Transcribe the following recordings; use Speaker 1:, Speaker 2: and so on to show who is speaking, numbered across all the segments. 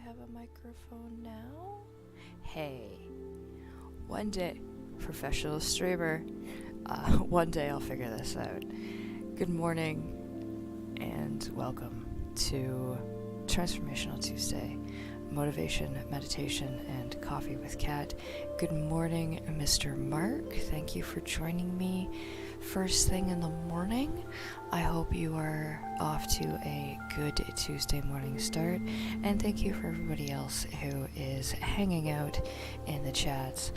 Speaker 1: have a microphone now? Hey, one day, professional streamer, one day I'll figure this out. Good morning and welcome to Transformational Tuesday, Motivation, Meditation, and Coffee with Kat. Good morning, Mr. Mark. Thank you for joining me first thing in the morning. I hope you are off to a good Tuesday morning start, and thank you for everybody else who is hanging out in the chats,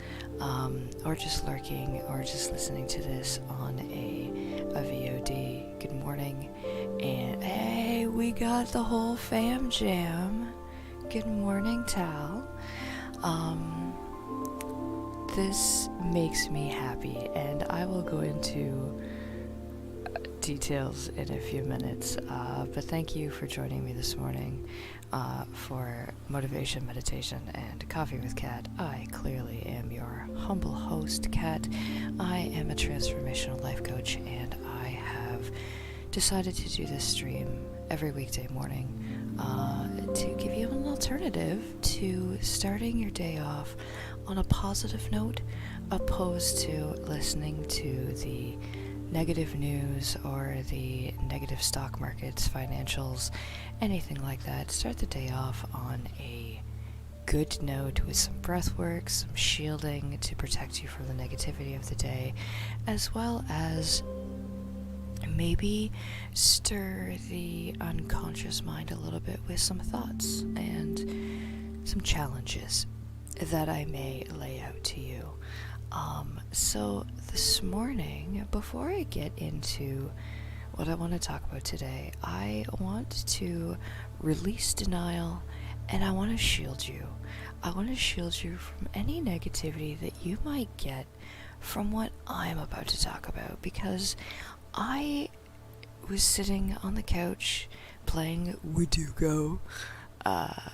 Speaker 1: or just lurking, or just listening to this on a VOD. Good morning, and hey, we got the whole fam jam. Good morning, Tal. This makes me happy, and I will go into details in a few minutes, but thank you for joining me this morning for Motivation, Meditation, and Coffee with Kat. I clearly am your humble host, Kat. I am a transformational life coach, and I have decided to do this stream every weekday morning to give you an alternative to starting your day off on a positive note, opposed to listening to the negative news or the negative stock markets, financials, anything like that. Start the day off on a good note with some breath work, some shielding to protect you from the negativity of the day, as well as maybe stir the unconscious mind a little bit with some thoughts and some challenges that I may lay out to you. So this morning, before I get into what I want to talk about today, I want to release denial, and I want to shield you. I want to shield you from any negativity that you might get from what I'm about to talk about, because I was sitting on the couch playing Woodugo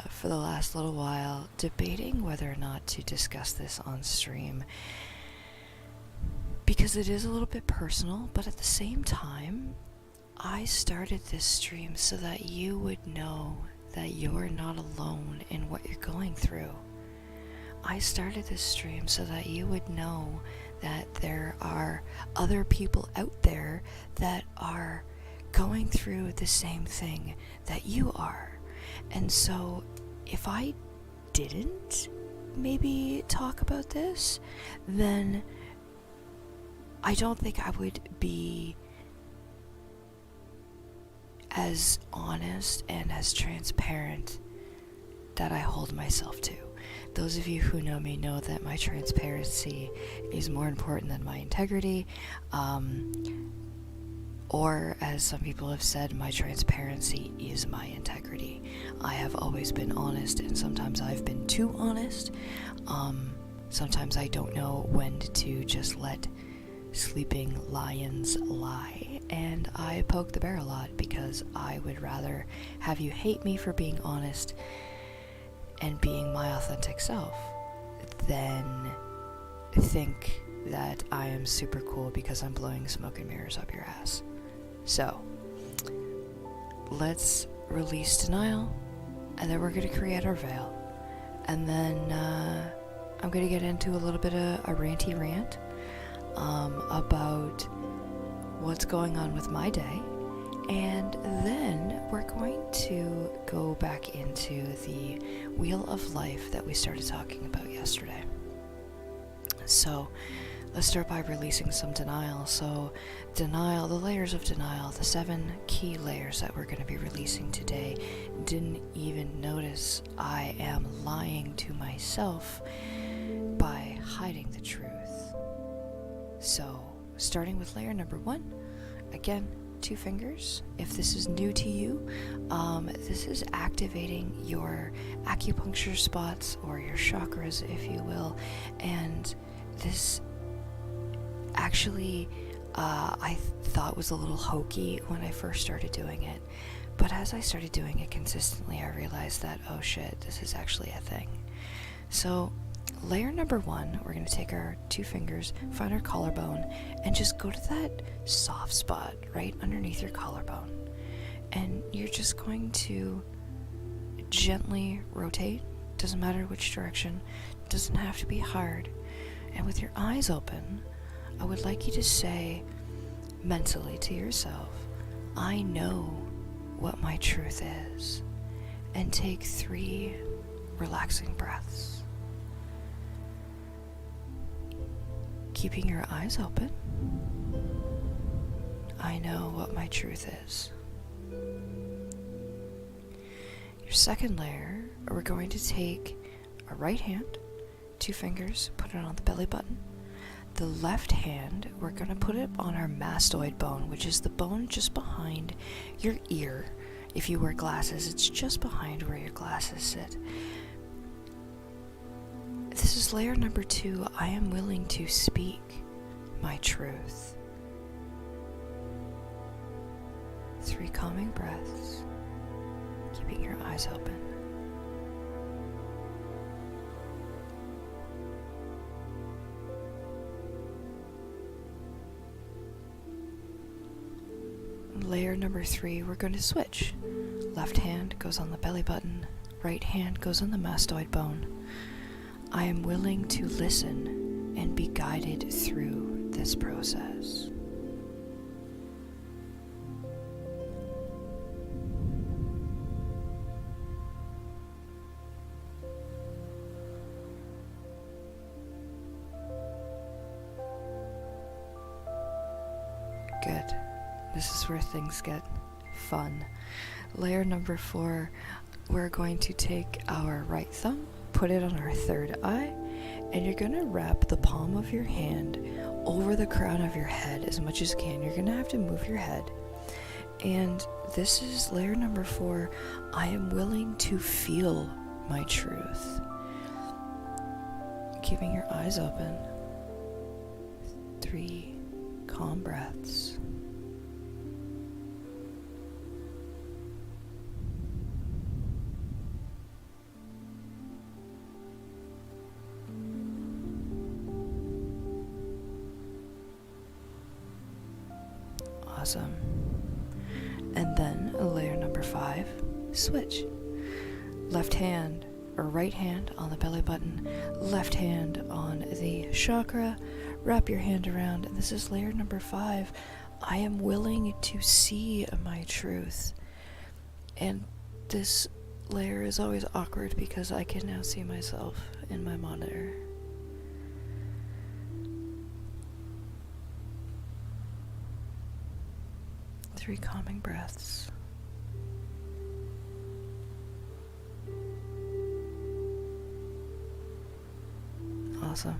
Speaker 1: for the last little while, debating whether or not to discuss this on stream, because it is a little bit personal, but at the same time, I started this stream so that you would know that you're not alone in what you're going through. I started this stream so that you would know that there are other people out there that are going through the same thing that you are. And so if I didn't maybe talk about this, then I don't think I would be as honest and as transparent that I hold myself to. Those of you who know me know that my transparency is more important than my integrity, or as some people have said, my transparency is my integrity. I have always been honest, and sometimes I've been too honest. Sometimes I don't know when to just let sleeping lions lie, and I poke the bear a lot because I would rather have you hate me for being honest and being my authentic self than think that I am super cool because I'm blowing smoke and mirrors up your ass. So, let's release denial, and then we're going to create our veil. And then I'm going to get into a little bit of a ranty rant about what's going on with my day. And then we're going to go back into the wheel of life that we started talking about yesterday. So, let's start by releasing some denial. So, denial, the layers of denial, the 7 key layers that we're going to be releasing today. Didn't even notice I am lying to myself by hiding the truth. So, starting with layer number 1, again, 2 fingers. If this is new to you, this is activating your acupuncture spots, or your chakras, if you will, and this actually I thought was a little hokey when I first started doing it, but as I started doing it consistently, I realized that, oh shit, this is actually a thing. So layer number 1, we're going to take our 2 fingers, find our collarbone, and just go to that soft spot right underneath your collarbone, and you're just going to gently rotate, doesn't matter which direction, doesn't have to be hard. And with your eyes open, I would like you to say mentally to yourself, I know what my truth is. And take 3 relaxing breaths. Keeping your eyes open, I know what my truth is. Your second layer, we're going to take a right hand, 2 fingers, put it on the belly button. The left hand, we're going to put it on our mastoid bone, which is the bone just behind your ear. If you wear glasses, it's just behind where your glasses sit. This is layer number 2. I am willing to speak my truth. 3 calming breaths, keeping your eyes open. Layer number 3, we're going to switch. Left hand goes on the belly button, right hand goes on the mastoid bone. I am willing to listen and be guided through this process. Good. This is where things get fun. Layer number 4, we're going to take our right thumb, put it on our third eye, and you're going to wrap the palm of your hand over the crown of your head as much as you can. You're going to have to move your head. And this is layer number 4. I am willing to feel my truth. Keeping your eyes open. 3 calm breaths. Awesome. And then layer number 5, switch. Left hand or right hand on the belly button, left hand on the chakra, wrap your hand around. This is layer number 5. I am willing to see my truth. And this layer is always awkward because I can now see myself in my monitor. Three calming breaths. Awesome.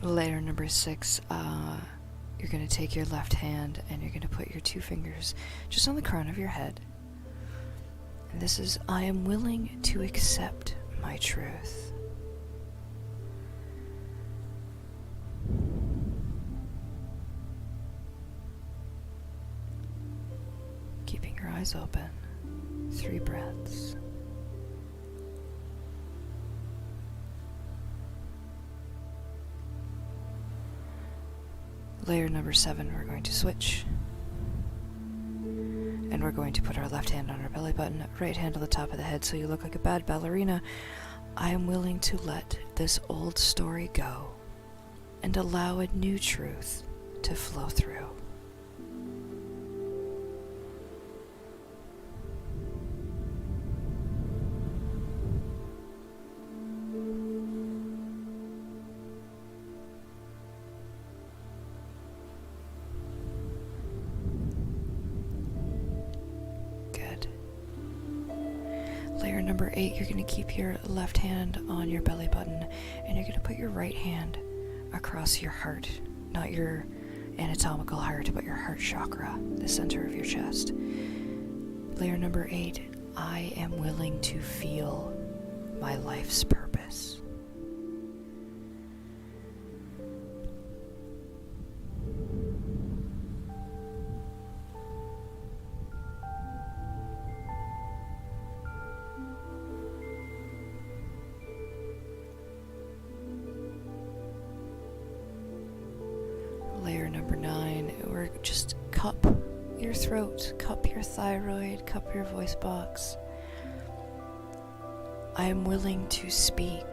Speaker 1: Layer number 6, you're going to take your left hand and you're going to put your 2 fingers just on the crown of your head. And this is, I am willing to accept my truth. Keeping your eyes open. 3 breaths. Layer number 7, we're going to switch. And we're going to put our left hand on our belly button, right hand on the top of the head so you look like a bad ballerina. I am willing to let this old story go and allow a new truth to flow through. Layer number 8, you're going to keep your left hand on your belly button and you're going to put your right hand across your heart, not your anatomical heart, but your heart chakra, the center of your chest. Layer number 8, I am willing to feel my life's purpose. Layer number 9, or just cup your throat, cup your thyroid, cup your voice box. I am willing to speak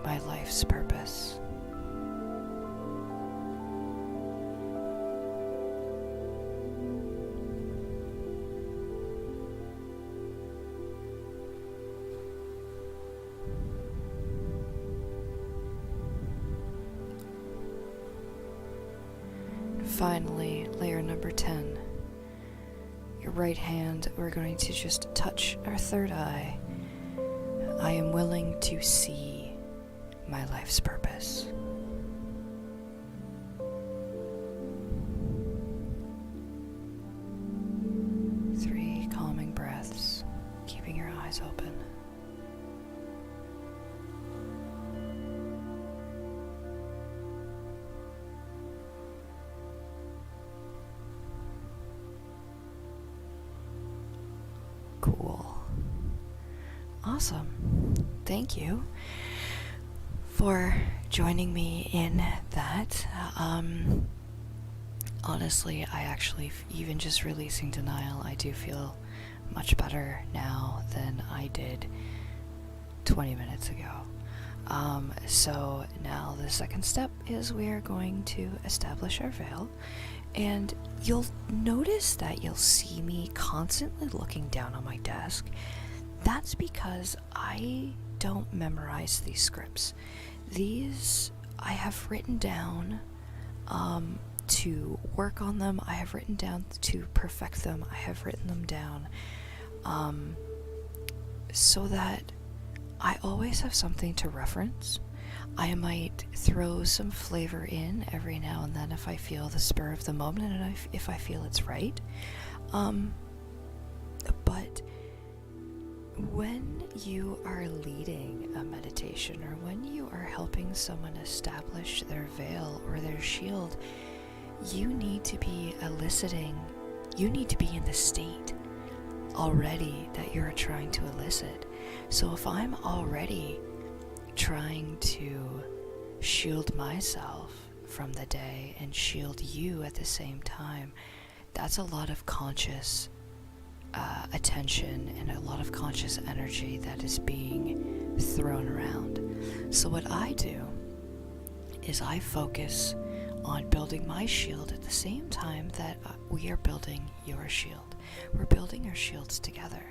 Speaker 1: my life's purpose. Finally, layer number 10. Your right hand, we're going to just touch our third eye. I am willing to see my life's purpose. Three calming breaths, keeping your eyes open. Cool. Awesome. Thank you for joining me in that. Honestly, I actually, even just releasing denial, I do feel much better now than I did 20 minutes ago. So now the second step is we are going to establish our veil, and you'll notice that you'll see me constantly looking down on my desk. That's because I don't memorize these scripts. These I have written down to work on them. I have written down to perfect them. I have written them down so that I always have something to reference. I might throw some flavor in every now and then if I feel the spur of the moment and if I feel it's right. But when you are leading a meditation, or when you are helping someone establish their veil or their shield, you need to be eliciting, you need to be in the state already that you're trying to elicit. So if I'm already trying to shield myself from the day and shield you at the same time, that's a lot of conscious attention and a lot of conscious energy that is being thrown around. So what I do is I focus on building my shield at the same time that we are building your shield. We're building our shields together.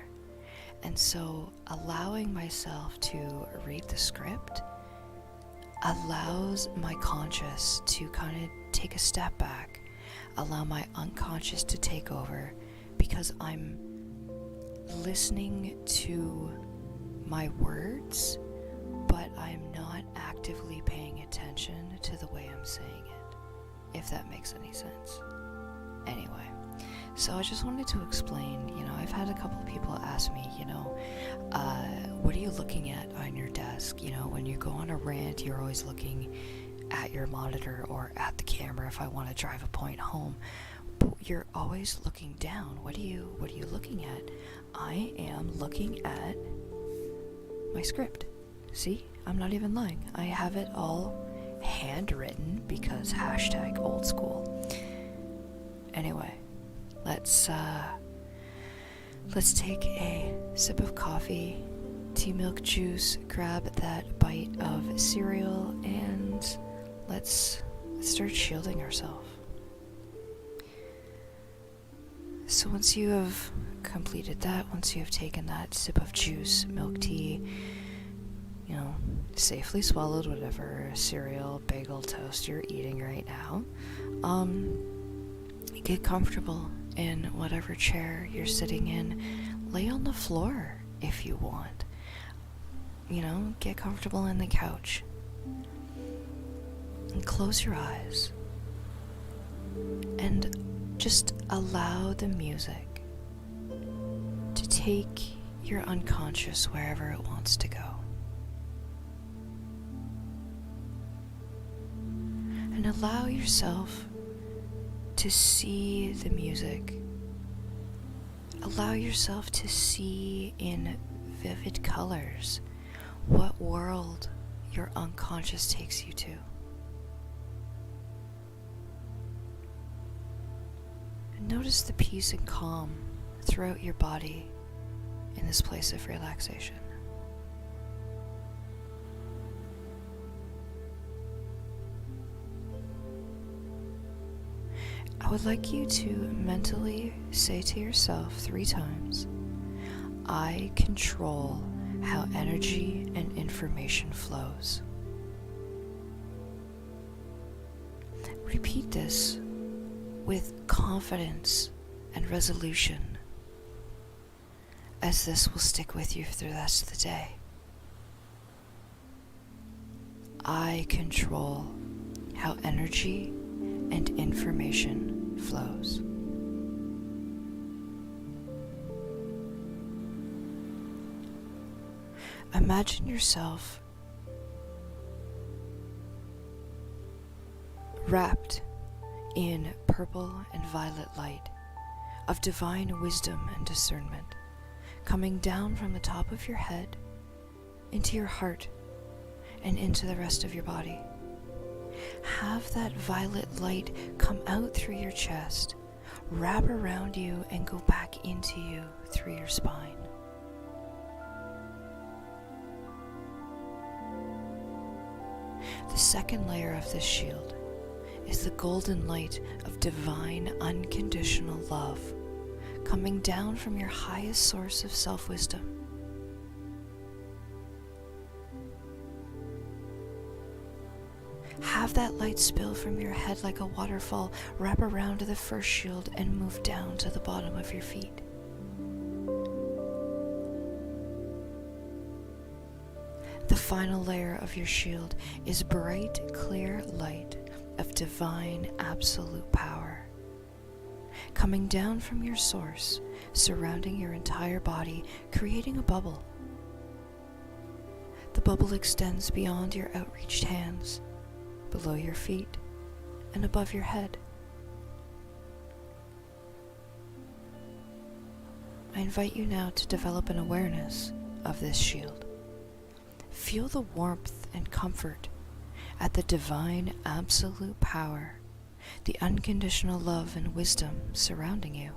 Speaker 1: And so allowing myself to read the script allows my conscious to kind of take a step back, allow my unconscious to take over, because I'm listening to my words, but I'm not actively paying attention to the way I'm saying it, if that makes any sense. Anyway, so I just wanted to explain, I've had a couple of people ask me, what are you looking at on your desk? When you go on a rant, you're always looking at your monitor or at the camera if I want to drive a point home. But you're always looking down. What are you looking at? I am looking at my script. See? I'm not even lying. I have it all handwritten because #old school. Anyway, let's take a sip of coffee, tea, milk, juice, grab that bite of cereal, and let's start shielding ourselves. So once you have completed that, once you have taken that sip of juice, milk, tea, safely swallowed whatever cereal, bagel, toast you're eating right now, get comfortable in whatever chair you're sitting in. Lay on the floor if you want. Get comfortable in the couch. And close your eyes. And just allow the music to take your unconscious wherever it wants to go. And allow yourself to see the music. Allow yourself to see in vivid colors what world your unconscious takes you to. notice the peace and calm throughout your body in this place of relaxation. I would like you to mentally say to yourself 3 times, I control how energy and information flows. Repeat this with confidence and resolution, as this will stick with you for the rest of the day. I control how energy and information flows. Imagine yourself wrapped in purple and violet light of divine wisdom and discernment, coming down from the top of your head into your heart and into the rest of your body. Have that violet light come out through your chest, wrap around you, and go back into you through your spine. The second layer of this shield is the golden light of divine unconditional love, coming down from your highest source of self-wisdom. Have that light spill from your head like a waterfall, wrap around to the first shield, and move down to the bottom of your feet. The final layer of your shield is bright, clear light of divine absolute power, coming down from your source, surrounding your entire body, creating a bubble. The bubble extends beyond your outreached hands, below your feet, and above your head. I invite you now to develop an awareness of this shield. Feel the warmth and comfort at the divine absolute power, the unconditional love and wisdom surrounding you.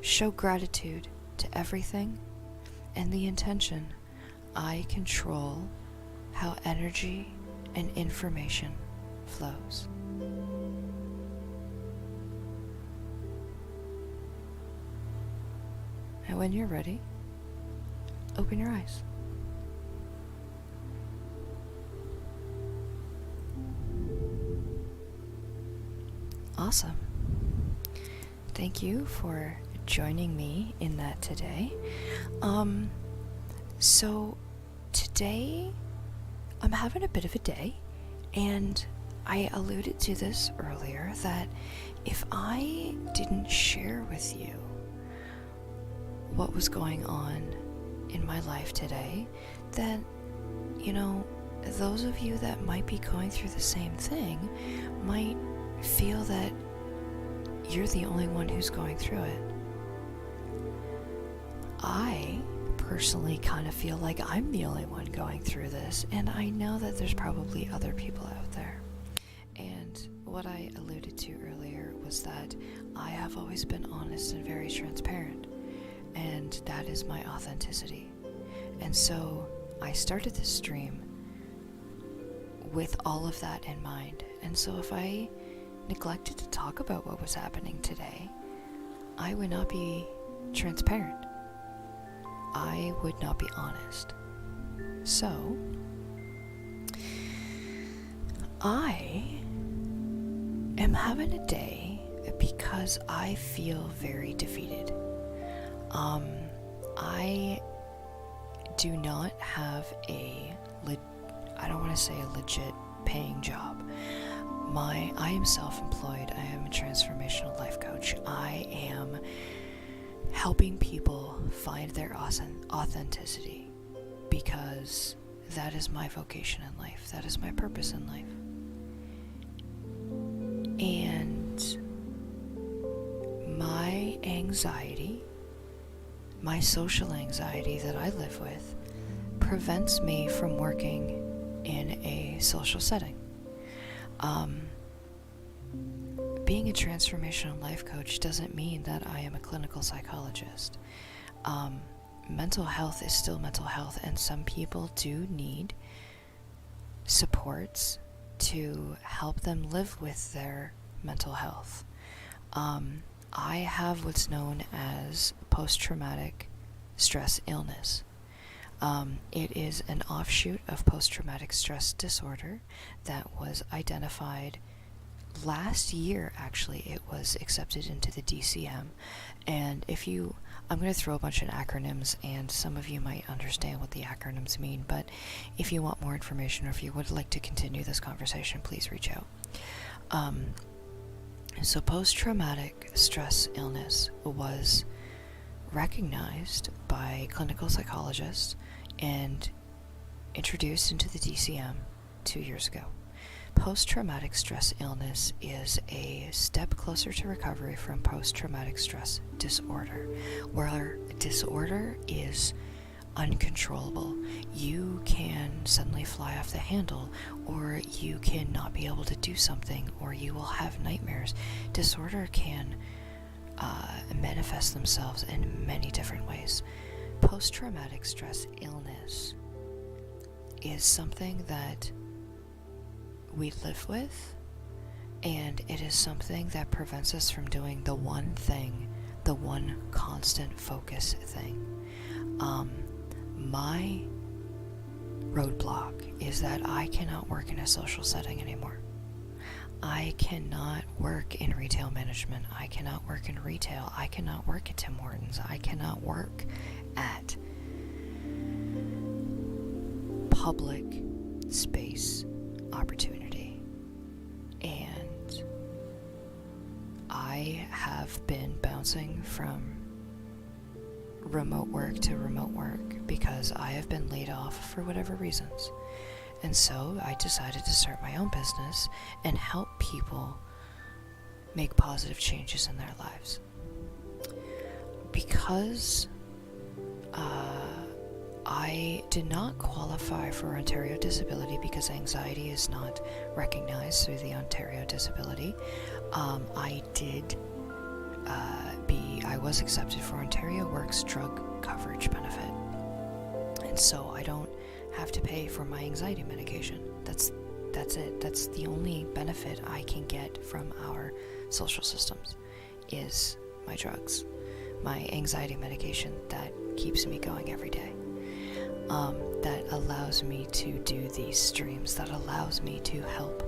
Speaker 1: Show gratitude to everything and the intention, I control how energy and information flows. And when you're ready, open your eyes. Awesome. Thank you for joining me in that today. So today I'm having a bit of a day, and I alluded to this earlier that if I didn't share with you what was going on in my life today, then, those of you that might be going through the same thing might feel that you're the only one who's going through it. I personally kind of feel like I'm the only one going through this, and I know that there's probably other people out there. And what I alluded to earlier was that I have always been honest and very transparent, and that is my authenticity. And so I started this stream with all of that in mind. And so if I neglected to talk about what was happening today, I would not be transparent. I would not be honest. So, I am having a day because I feel very defeated. I do not have I don't want to say a legit paying job. I am self-employed. I am a transformational life coach. I am helping people find their authenticity, because that is my vocation in life. That is my purpose in life. And my anxiety, my social anxiety that I live with, prevents me from working in a social setting. being a transformational life coach doesn't mean that I am a clinical psychologist. Mental health is still mental health, and some people do need supports to help them live with their mental health. I have what's known as post-traumatic stress illness. It is an offshoot of post-traumatic stress disorder that was identified last year. Actually, it was accepted into the DCM. And I'm going to throw a bunch of acronyms, and some of you might understand what the acronyms mean, but if you want more information or if you would like to continue this conversation, please reach out. So post-traumatic stress illness was recognized by clinical psychologists and introduced into the DCM 2 years ago. Post-traumatic stress illness is a step closer to recovery from post-traumatic stress disorder, where disorder is uncontrollable. You can suddenly fly off the handle, or you can not be able to do something, or you will have nightmares. Disorder can manifest themselves in many different ways. Post-traumatic stress illness is something that we live with, and it is something that prevents us from doing the one thing, the one constant focus thing. My roadblock is that I cannot work in a social setting anymore. I cannot work in retail management. I cannot work in retail. I cannot work at Tim Hortons. I cannot work at public space opportunity. And I have been bouncing from remote work to remote work because I have been laid off for whatever reasons. And so I decided to start my own business and help people make positive changes in their lives. Because I did not qualify for Ontario Disability because anxiety is not recognized through the Ontario Disability. I was accepted for Ontario Works drug coverage benefit. And so I don't have to pay for my anxiety medication. That's it. That's the only benefit I can get from our social systems is my drugs, my anxiety medication that keeps me going every day. That allows me to do these streams, that allows me to help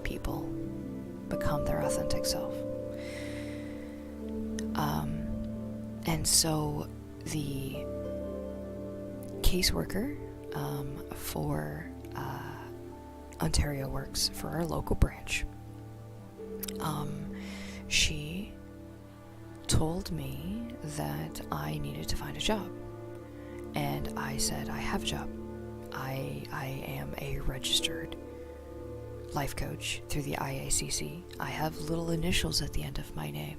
Speaker 1: people become their authentic self. And so the caseworker for Ontario Works, for our local branch, she told me that I needed to find a job. And I said, I have a job. I am a registered life coach through the IACC. I have little initials at the end of my name.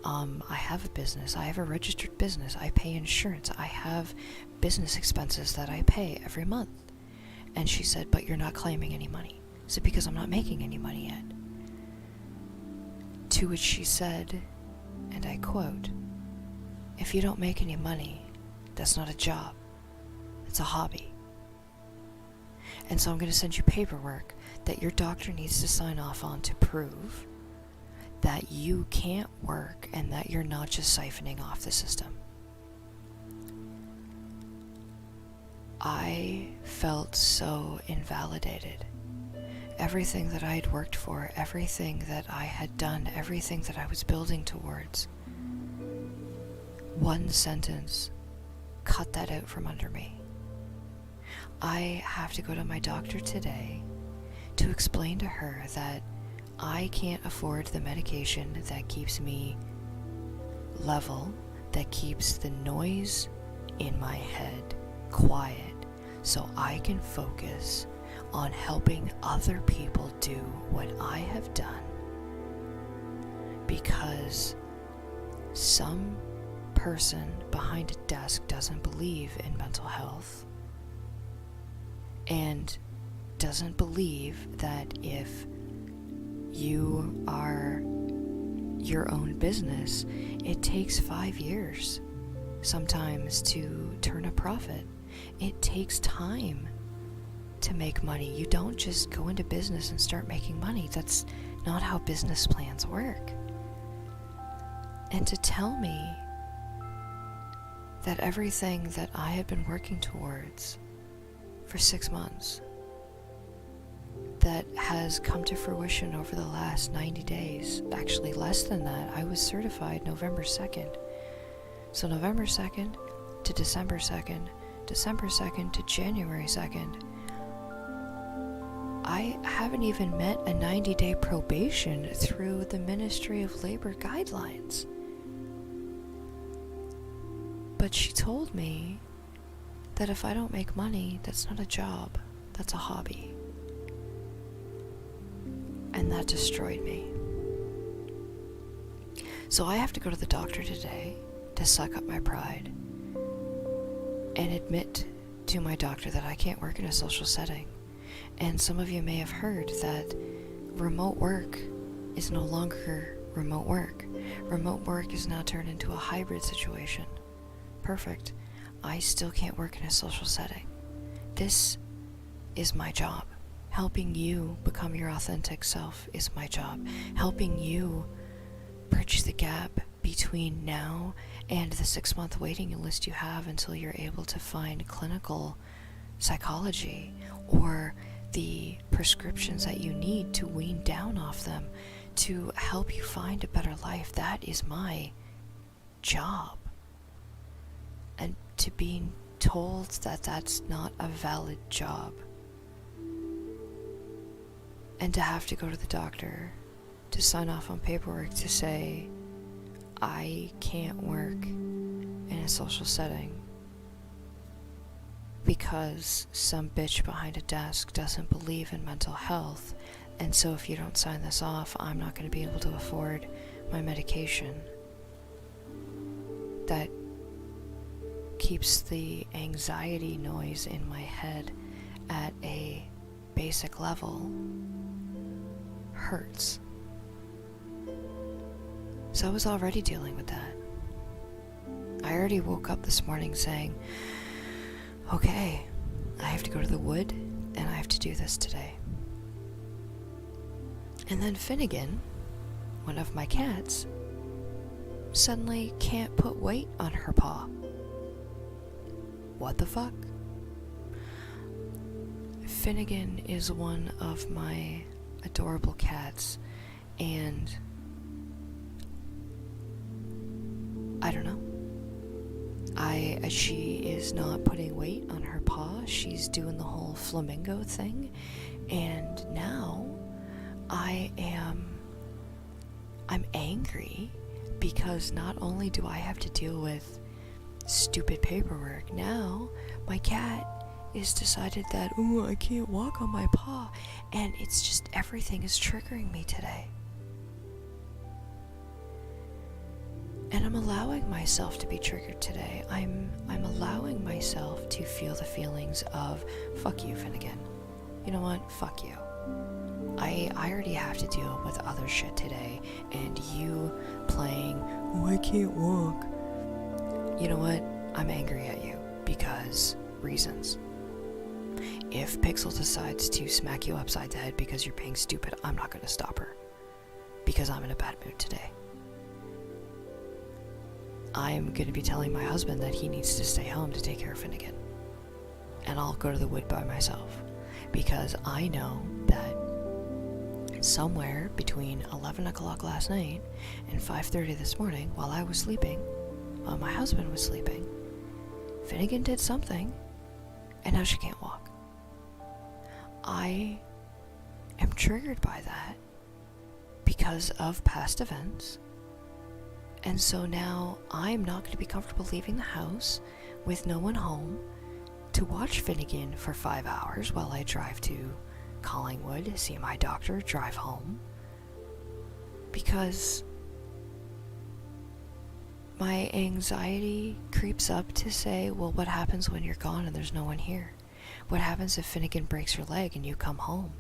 Speaker 1: I have a business. I have a registered business. I pay insurance. I have business expenses that I pay every month. And she said, but you're not claiming any money. I said, because I'm not making any money yet. To which she said, and I quote, if you don't make any money, that's not a job. It's a hobby. And so I'm going to send you paperwork that your doctor needs to sign off on to prove that you can't work and that you're not just siphoning off the system. I felt so invalidated. Everything that I had worked for, everything that I had done, everything that I was building towards, one sentence cut that out from under me. I have to go to my doctor today to explain to her that I can't afford the medication that keeps me level, that keeps the noise in my head quiet, so I can focus on helping other people do what I have done. Because some person behind a desk doesn't believe in mental health and doesn't believe that if you are your own business, it takes 5 years sometimes to turn a profit. It takes time to make money. You don't just go into business and start making money. That's not how business plans work. And to tell me that everything that I had been working towards for 6 months, that has come to fruition over the last 90 days, actually less than that. I was certified November 2nd. So November 2nd to December 2nd, December 2nd to January 2nd, I haven't even met a 90-day probation through the Ministry of Labor guidelines. But she told me that if I don't make money, that's not a job, that's a hobby. And that destroyed me. So I have to go to the doctor today to suck up my pride and admit to my doctor that I can't work in a social setting. And some of you may have heard that remote work is no longer remote work. Remote work is now turned into a hybrid situation. Perfect. I still can't work in a social setting. This is my job. Helping you become your authentic self is my job. Helping you bridge the gap between now and the 6-month waiting list you have until you're able to find clinical psychology or the prescriptions that you need to wean down off them to help you find a better life. That is my job. And to being told that that's not a valid job, and to have to go to the doctor to sign off on paperwork to say I can't work in a social setting because some bitch behind a desk doesn't believe in mental health, and so if you don't sign this off, I'm not going to be able to afford my medication. That keeps the anxiety noise in my head at a basic level. Hurts. So I was already dealing with that. I already woke up this morning saying, okay, I have to go to the wood and I have to do this today. And then Finnegan, one of my cats, suddenly can't put weight on her paw. What the fuck? Finnegan is one of my adorable cats, and I don't know. She is not putting weight on her paw. She's doing the whole flamingo thing, and now I'm angry because not only do I have to deal with stupid paperwork, now my cat is decided that, oh, I can't walk on my paw, and it's just everything is triggering me today. And I'm allowing myself to be triggered today. I'm allowing myself to feel the feelings of, fuck you, Finnegan. You know what? Fuck you. I already have to deal with other shit today, and you playing, oh, I can't walk. You know what? I'm angry at you because reasons. If Pixel decides to smack you upside the head because you're being stupid, I'm not going to stop her because I'm in a bad mood today. I'm going to be telling my husband that he needs to stay home to take care of Finnegan. And I'll go to the wood by myself because I know that somewhere between 11 o'clock last night and 5:30 this morning, while I was sleeping, while my husband was sleeping, Finnegan did something, and now she can't walk. I am triggered by that because of past events, and so now I'm not going to be comfortable leaving the house with no one home to watch Finnegan for 5 hours while I drive to Collingwood, see my doctor, drive home, because my anxiety creeps up to say, well, what happens when you're gone and there's no one here? What happens if Finnegan breaks her leg and you come home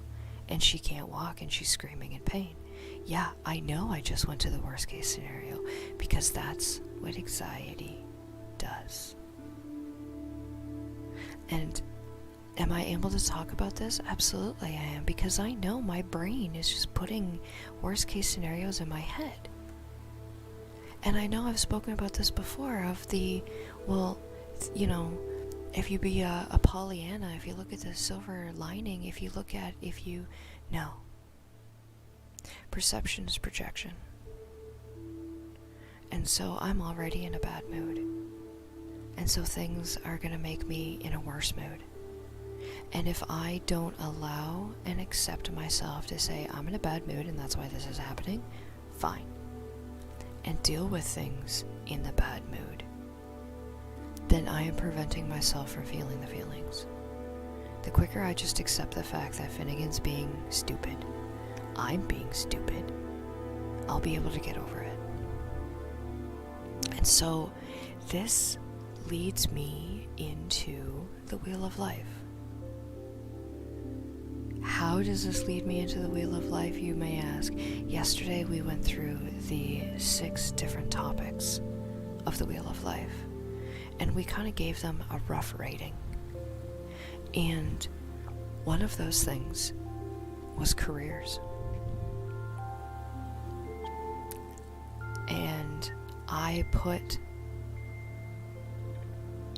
Speaker 1: and she can't walk and she's screaming in pain? Yeah, I know I just went to the worst case scenario, because that's what anxiety does. And am I able to talk about this? Absolutely I am, because I know my brain is just putting worst case scenarios in my head. And I know I've spoken about this before of if you be a Pollyanna, if you look at the silver lining, no. Perception is projection. And so I'm already in a bad mood. And so things are going to make me in a worse mood. And if I don't allow and accept myself to say, I'm in a bad mood and that's why this is happening, fine. And deal with things in the bad mood, then I am preventing myself from feeling the feelings. The quicker I just accept the fact that Finnegan's being stupid, I'm being stupid, I'll be able to get over it. And so this leads me into the Wheel of Life. How does this lead me into the Wheel of Life, you may ask? Yesterday we went through the 6 different topics of the Wheel of Life, and we kind of gave them a rough rating. And one of those things was careers. And I put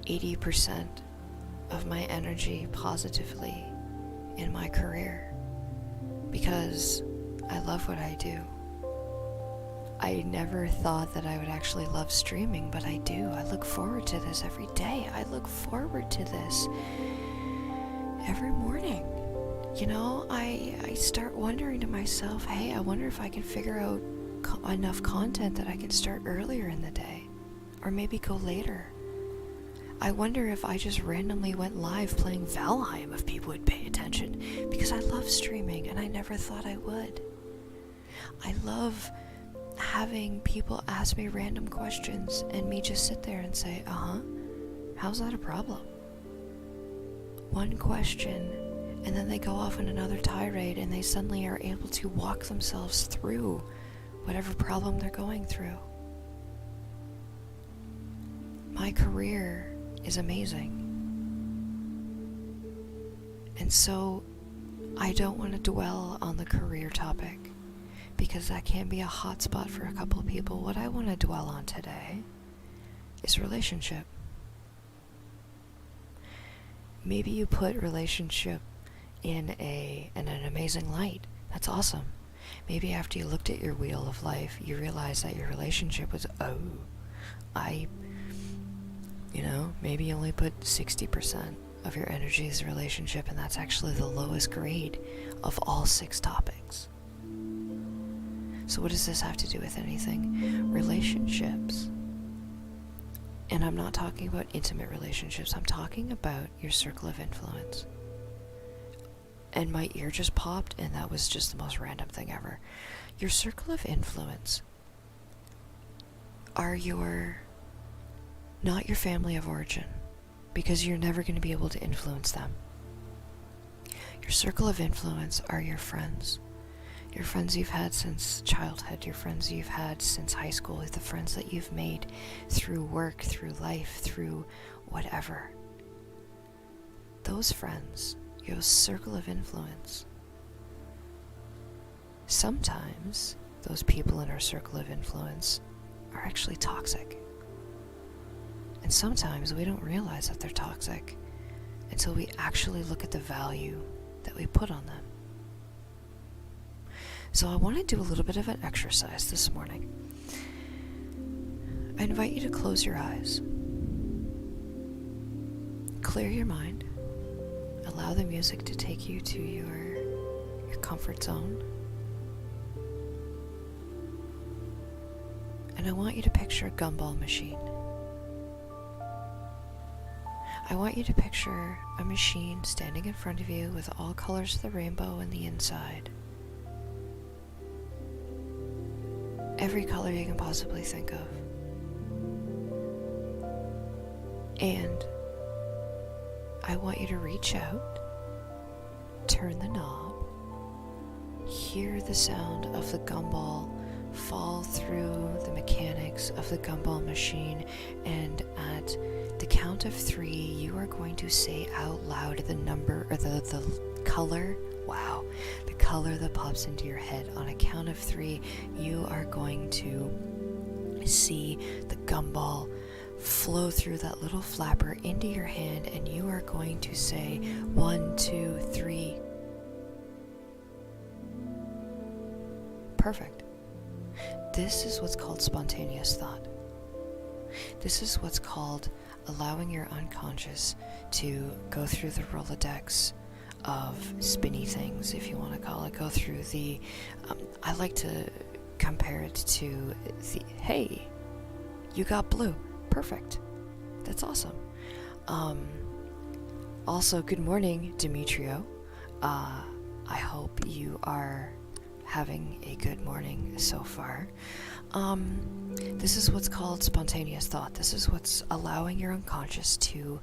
Speaker 1: 80% of my energy positively in my career because I love what I do. I never thought that I would actually love streaming, but I do. I look forward to this every day. I look forward to this every morning. You know, I start wondering to myself, hey, I wonder if I can figure out enough content that I can start earlier in the day, or maybe go later. I wonder if I just randomly went live playing Valheim if people would pay attention, because I love streaming and I never thought I would. I love having people ask me random questions and me just sit there and say, how's that a problem? One question, and then they go off on another tirade and they suddenly are able to walk themselves through whatever problem they're going through. My career is amazing. And so I don't want to dwell on the career topic because that can be a hot spot for a couple of people. What I want to dwell on today is relationship. Maybe you put relationship in an amazing light. That's awesome. Maybe after you looked at your Wheel of Life, you realized that your relationship was, maybe you only put 60% of your energy as a relationship, and that's actually the lowest grade of all 6 topics. So what does this have to do with anything? Relationships. And I'm not talking about intimate relationships. I'm talking about your circle of influence. And my ear just popped, and that was just the most random thing ever. Your circle of influence are not your family of origin, because you're never going to be able to influence them. Your circle of influence are your friends. Your friends you've had since childhood, your friends you've had since high school, the friends that you've made through work, through life, through whatever. Those friends, your circle of influence. Sometimes those people in our circle of influence are actually toxic. And sometimes we don't realize that they're toxic until we actually look at the value that we put on them. So I want to do a little bit of an exercise this morning. I invite you to close your eyes. Clear your mind. Allow the music to take you to your comfort zone. And I want you to picture a gumball machine. I want you to picture a machine standing in front of you with all colors of the rainbow in the inside. Every color you can possibly think of. And I want you to reach out, turn the knob, hear the sound of the gumball fall through the mechanics of the gumball machine, and at the count of 3, you are going to say out loud the number, or the color. Wow, the color that pops into your head. On a count of 3, you are going to see the gumball flow through that little flapper into your hand, and you are going to say 1, 2, 3. Perfect. This is what's called spontaneous thought. This is what's called allowing your unconscious to go through the Rolodex of spinny things, if you want to call it. Go through the, I like to compare it to the, hey, you got blue. Perfect. That's awesome. Also, good morning, Demetrio. I hope you are having a good morning so far. This is what's called spontaneous thought. This is what's allowing your unconscious to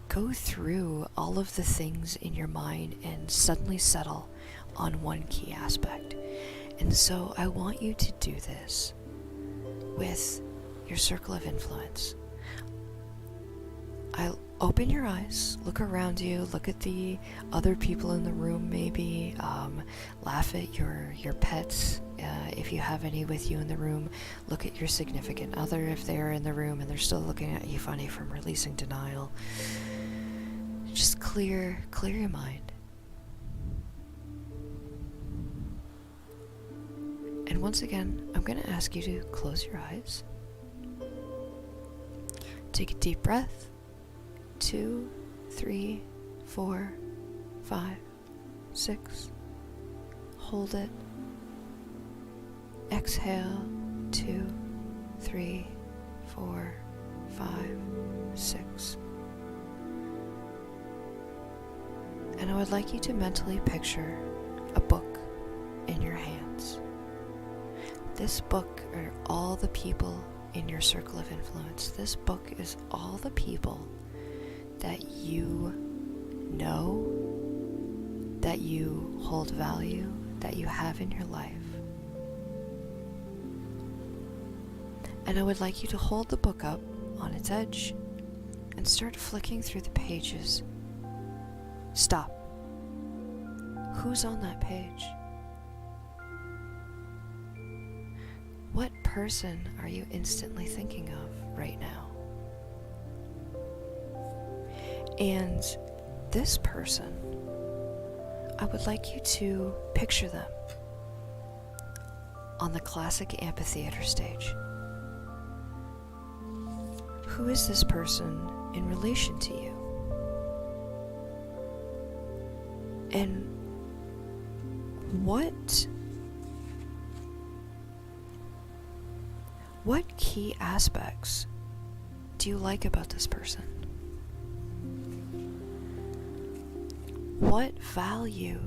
Speaker 1: go through all of the things in your mind and suddenly settle on one key aspect. And so I want you to do this with your circle of influence. I'll open your eyes, look around you, look at the other people in the room maybe, laugh at your pets, if you have any with you in the room. Look at your significant other if they're in the room and they're still looking at you funny from releasing denial. Just clear your mind. And once again, I'm going to ask you to close your eyes. Take a deep breath. 2, 3, 4, 5, 6. Hold it. Exhale. 2, 3, 4, 5, 6. And I would like you to mentally picture a book in your hands. This book are all the people in your circle of influence. This book is all the people that you know, that you hold value, that you have in your life. And I would like you to hold the book up on its edge and start flicking through the pages. Stop. Who's on that page? What person are you instantly thinking of right now? And this person, I would like you to picture them on the classic amphitheater stage. Who is this person in relation to you? And what key aspects do you like about this person? What value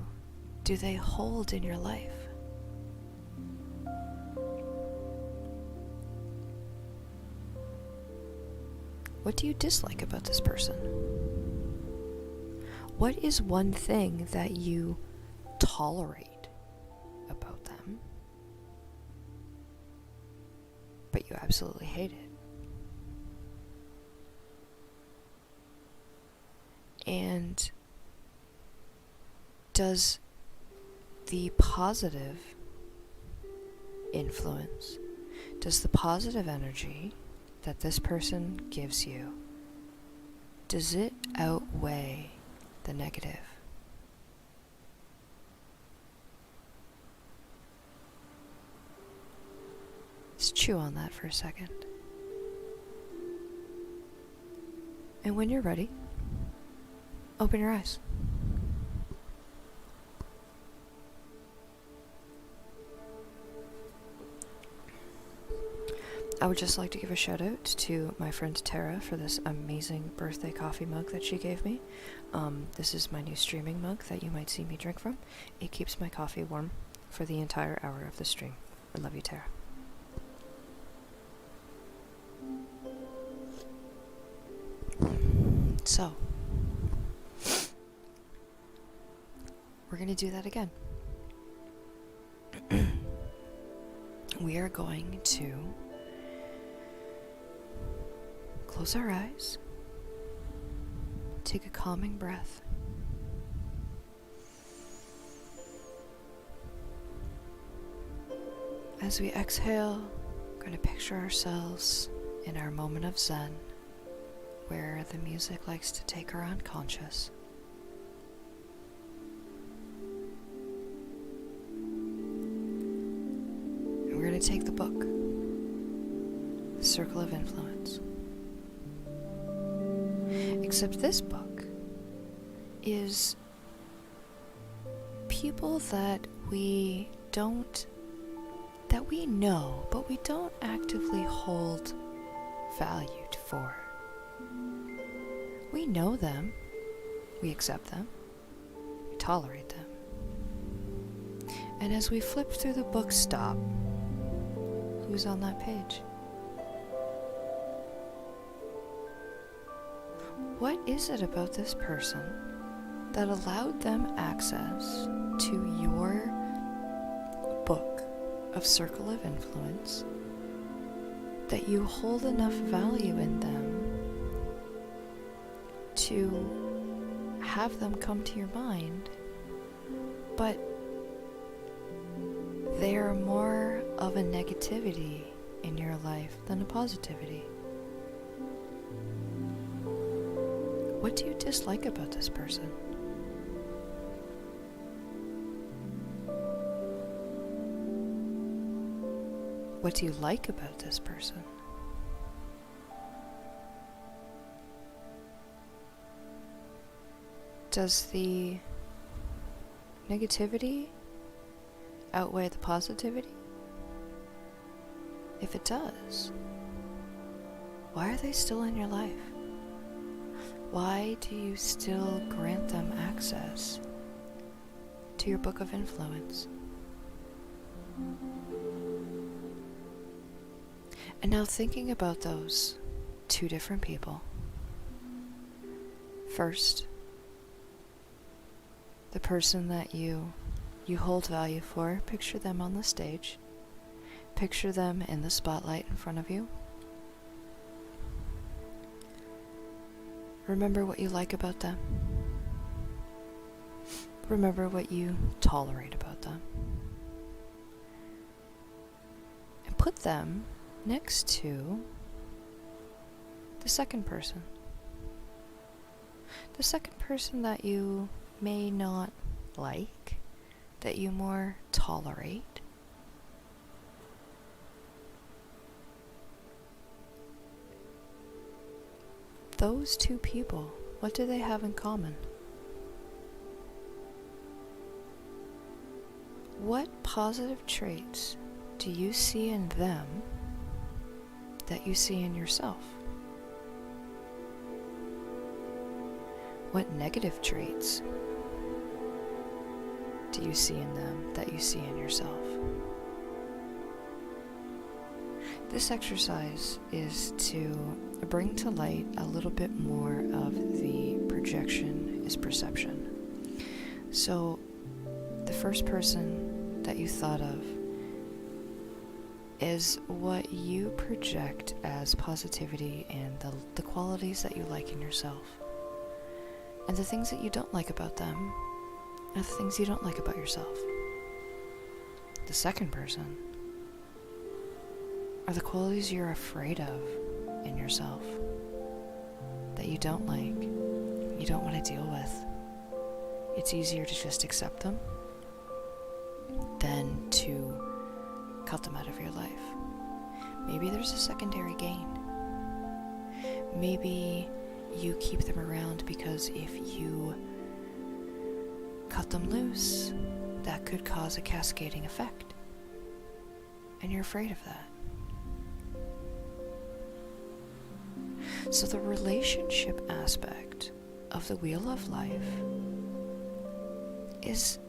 Speaker 1: do they hold in your life? What do you dislike about this person? What is one thing that you tolerate about them, but you absolutely hate it? And does the positive influence, does the positive energy that this person gives you, does it outweigh the negative? Let's chew on that for a second. And when you're ready, open your eyes. I would just like to give a shout out to my friend Tara for this amazing birthday coffee mug that she gave me. This is my new streaming mug that you might see me drink from. It keeps my coffee warm for the entire hour of the stream. I love you, Tara. So, we're going to do that again. we are going to close our eyes, take a calming breath, as we exhale, we're going to picture ourselves in our moment of Zen, where the music likes to take our unconscious. And we're going to take the book, The Circle of Influence. Except this book is people that we know, but we don't actively hold valued for. We know them, we accept them, we tolerate them. And as we flip through the book, stop. Who's on that page? What is it about this person that allowed them access to your book of Circle of Influence that you hold enough value in them to have them come to your mind, but they are more of a negativity in your life than a positivity? What do you dislike about this person? What do you like about this person? Does the negativity outweigh the positivity? If it does, why are they still in your life? Why do you still grant them access to your book of influence? And now thinking about those two different people. First, the person that you hold value for, picture them on the stage. Picture them in the spotlight in front of you. Remember what you like about them. Remember what you tolerate about them. And put them next to the second person. The second person that you may not like, that you more tolerate. Those two people, what do they have in common? What positive traits do you see in them that you see in yourself? What negative traits do you see in them that you see in yourself? This exercise is to bring to light a little bit more of the projection is perception. So, the first person that you thought of is what you project as positivity and the qualities that you like in yourself. And the things that you don't like about them are the things you don't like about yourself. The second person are the qualities you're afraid of in yourself, that you don't like, you don't want to deal with. It's easier to just accept them than to cut them out of your life. Maybe there's a secondary gain. Maybe you keep them around because if you cut them loose, that could cause a cascading effect. And you're afraid of that. So the relationship aspect of the Wheel of Life is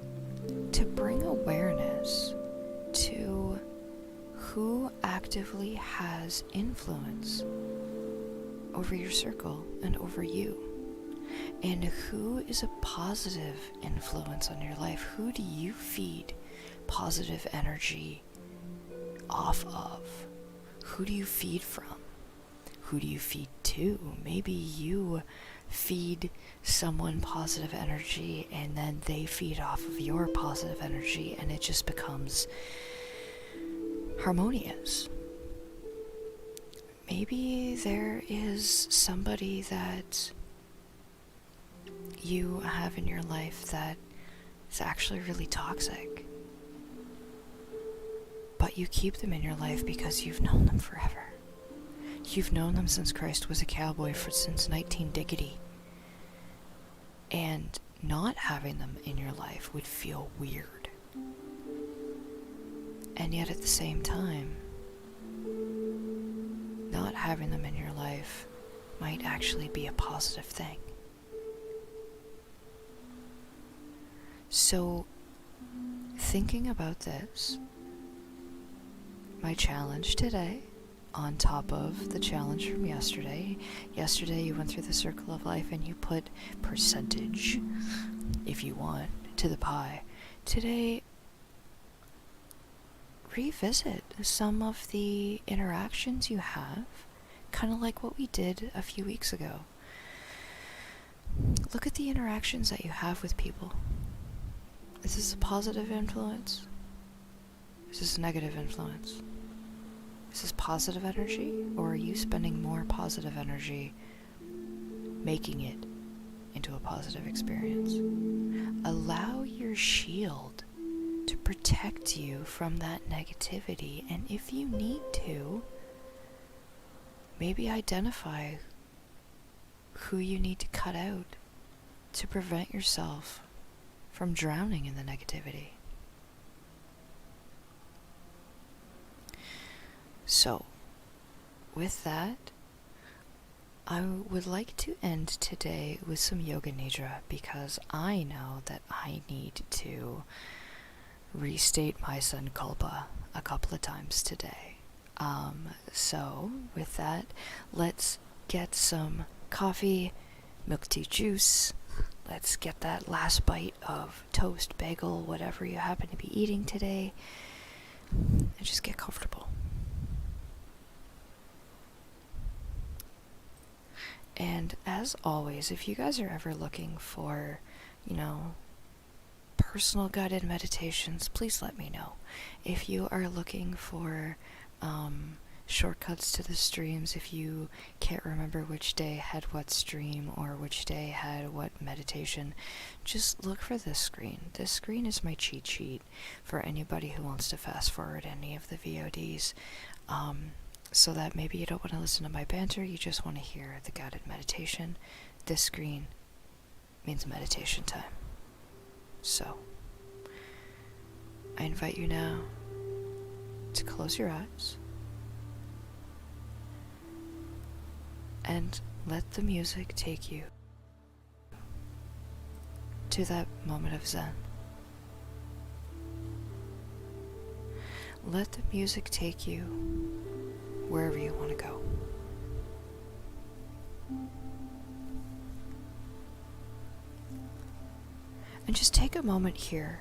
Speaker 1: to bring awareness to who actively has influence over your circle and over you, and who is a positive influence on your life. Who do you feed positive energy off of? Who do you feed from? Who do you feed to? Maybe you feed someone positive energy and then they feed off of your positive energy and it just becomes harmonious. Maybe there is somebody that you have in your life that is actually really toxic, but you keep them in your life because you've known them forever. You've known them since Christ was a cowboy, since 19 diggity. And not having them in your life would feel weird. And yet at the same time, not having them in your life might actually be a positive thing. So, thinking about this, my challenge today, on top of the challenge from yesterday. Yesterday you went through the circle of life and you put percentage, if you want, to the pie. Today, revisit some of the interactions you have, kind of like what we did a few weeks ago. Look at the interactions that you have with people. Is this a positive influence? Is this a negative influence? Is this positive energy, or are you spending more positive energy making it into a positive experience? Allow your shield to protect you from that negativity, and if you need to, maybe identify who you need to cut out to prevent yourself from drowning in the negativity. So, with that, I would like to end today with some Yoga Nidra because I know that I need to restate my Sankalpa a couple of times today. So, with that, let's get some coffee, milk tea juice. Let's get that last bite of toast, bagel, whatever you happen to be eating today, and just get comfortable. And as always, if you guys are ever looking for, personal guided meditations, please let me know. If you are looking for shortcuts to the streams, if you can't remember which day had what stream or which day had what meditation, just look for this screen. This screen is my cheat sheet for anybody who wants to fast forward any of the VODs. So that maybe you don't want to listen to my banter, you just want to hear the guided meditation. This screen means meditation time. So, I invite you now to close your eyes and let the music take you to that moment of Zen. Let the music take you wherever you want to go. And just take a moment here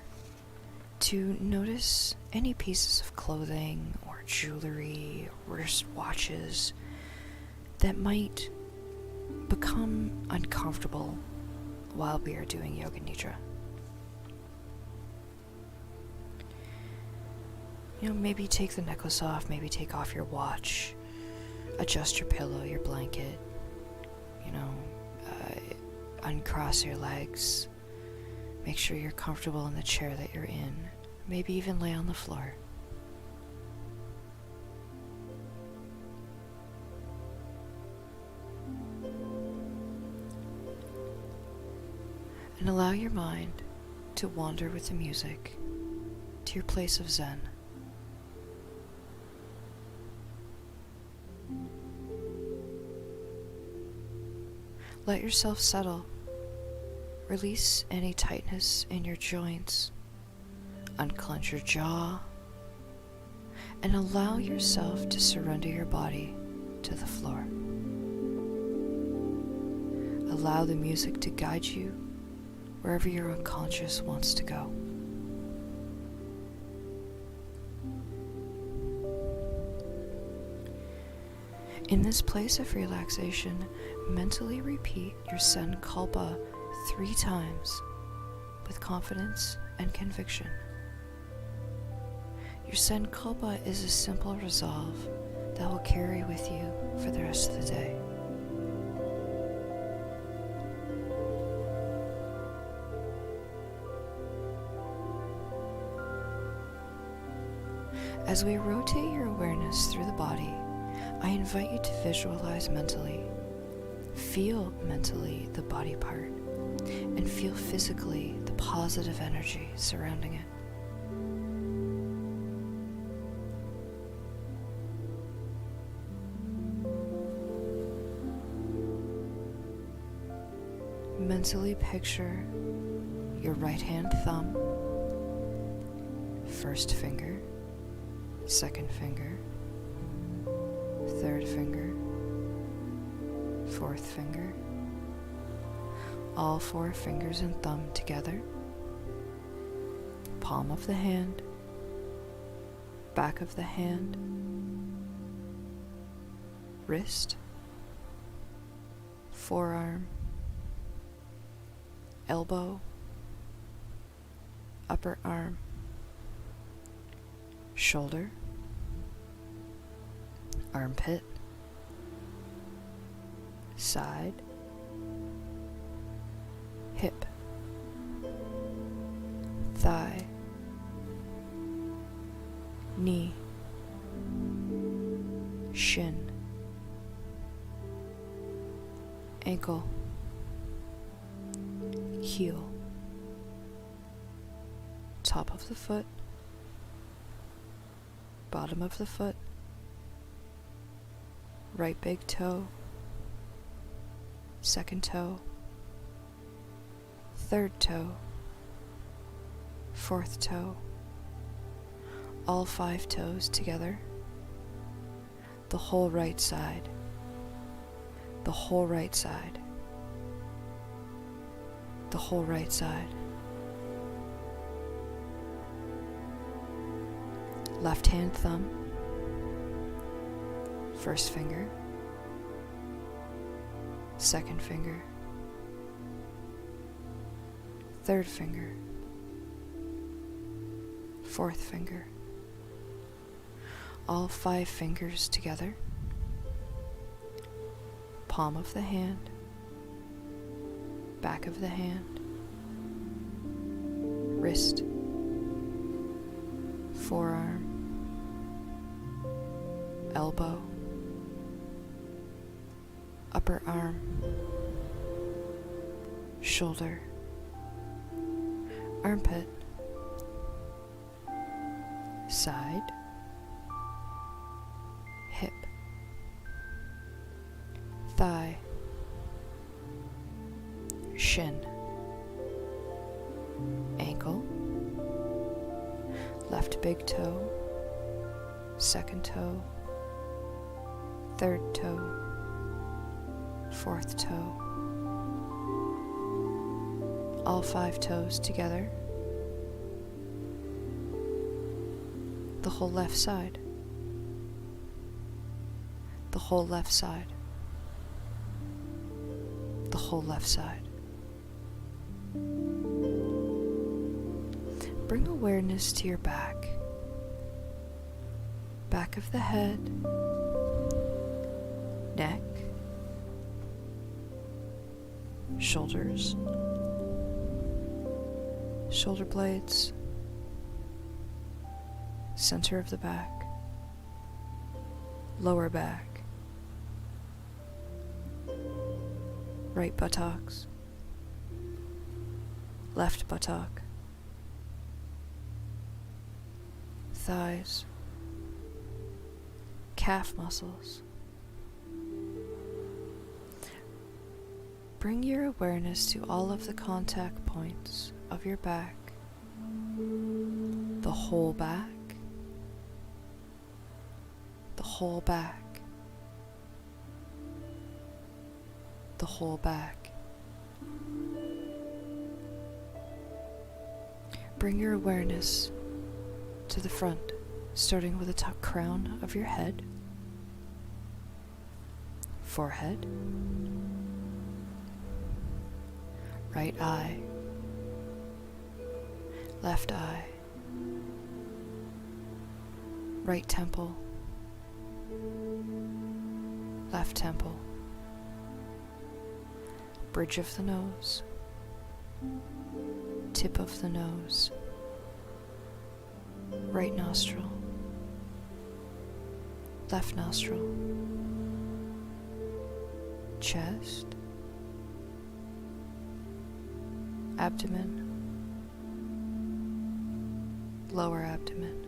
Speaker 1: to notice any pieces of clothing or jewelry, wrist watches that might become uncomfortable while we are doing Yoga Nidra. Maybe take the necklace off, maybe take off your watch, adjust your pillow, your blanket, uncross your legs, make sure you're comfortable in the chair that you're in, maybe even lay on the floor. And allow your mind to wander with the music to your place of Zen. Let yourself settle. Release any tightness in your joints. Unclench your jaw. And allow yourself to surrender your body to the floor. Allow the music to guide you wherever your unconscious wants to go. In this place of relaxation, mentally repeat your Sankalpa 3 times with confidence and conviction. Your Sankalpa is a simple resolve that will carry with you for the rest of the day. As we rotate your awareness through the body, I invite you to visualize mentally, feel mentally the body part, and feel physically the positive energy surrounding it. Mentally picture your right hand thumb, first finger, second finger, third finger, fourth finger, all 4 fingers and thumb together, palm of the hand, back of the hand, wrist, forearm, elbow, upper arm, shoulder, armpit, side, hip, thigh, knee, shin, ankle, heel, top of the foot, bottom of the foot, right big toe, second toe, third toe, fourth toe, all 5 toes together, the whole right side, the whole right side, the whole right side, left hand thumb, first finger, second finger, third finger, fourth finger, all 5 fingers together, palm of the hand, back of the hand, wrist, forearm, elbow, upper arm, shoulder, armpit, side, hip, thigh, shin, ankle, left big toe, second toe, third toe, fourth toe, all 5 toes together, the whole left side, the whole left side, the whole left side. Bring awareness to your back, back of the head, neck, shoulders, shoulder blades, center of the back, lower back, right buttocks, left buttock, thighs, calf muscles. Bring your awareness to all of the contact points of your back, the whole back, the whole back, the whole back. Bring your awareness to the front, starting with the top crown of your head, forehead, right eye, left eye, right temple, left temple, bridge of the nose, tip of the nose, right nostril, left nostril, chest, abdomen, lower abdomen,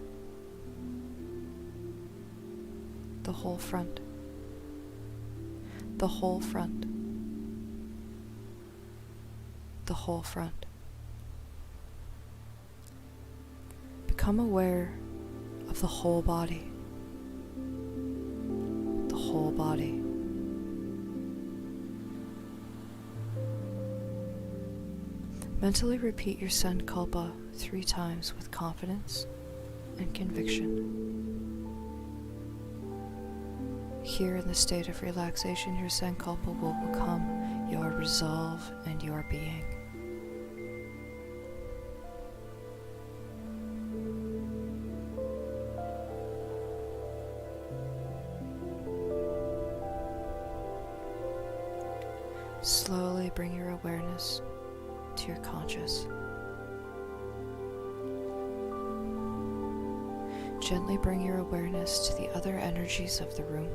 Speaker 1: the whole front, the whole front, the whole front. Become aware of the whole body, the whole body. Mentally repeat your Sankalpa 3 times with confidence and conviction. Here in the state of relaxation, your Sankalpa will become your resolve and your being. Slowly bring your awareness to your conscious. Gently bring your awareness to the other energies of the room.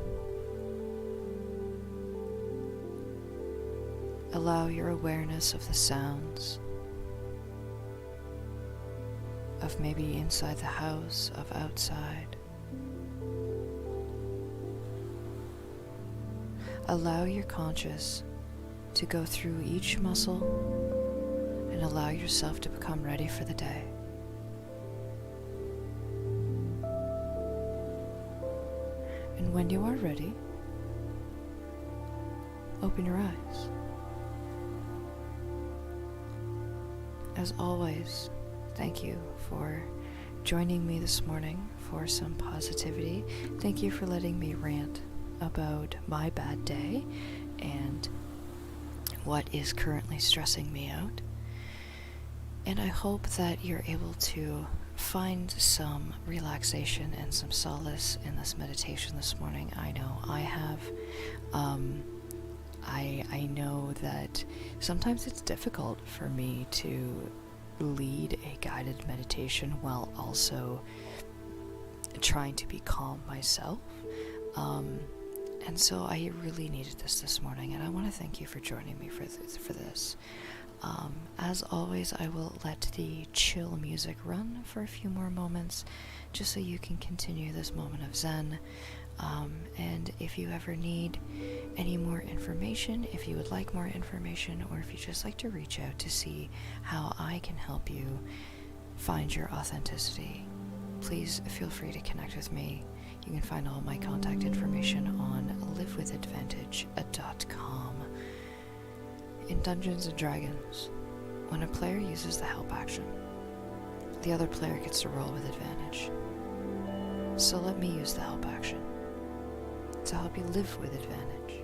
Speaker 1: Allow your awareness of the sounds, of maybe inside the house, of outside. Allow your conscious to go through each muscle and allow yourself to become ready for the day. And when you are ready, open your eyes. As always, thank you for joining me this morning for some positivity. Thank you for letting me rant about my bad day and what is currently stressing me out. And I hope that you're able to find some relaxation and some solace in this meditation this morning. I know I have. I know that sometimes it's difficult for me to lead a guided meditation while also trying to be calm myself. And so I really needed this morning, and I want to thank you for joining me for this. As always, I will let the chill music run for a few more moments, just so you can continue this moment of Zen. And if you ever need any more information, if you would like more information, or if you'd just like to reach out to see how I can help you find your authenticity, please feel free to connect with me. You can find all my contact information on livewithadvantage.com. In Dungeons & Dragons, when a player uses the help action, the other player gets to roll with advantage. So let me use the help action to help you live with advantage.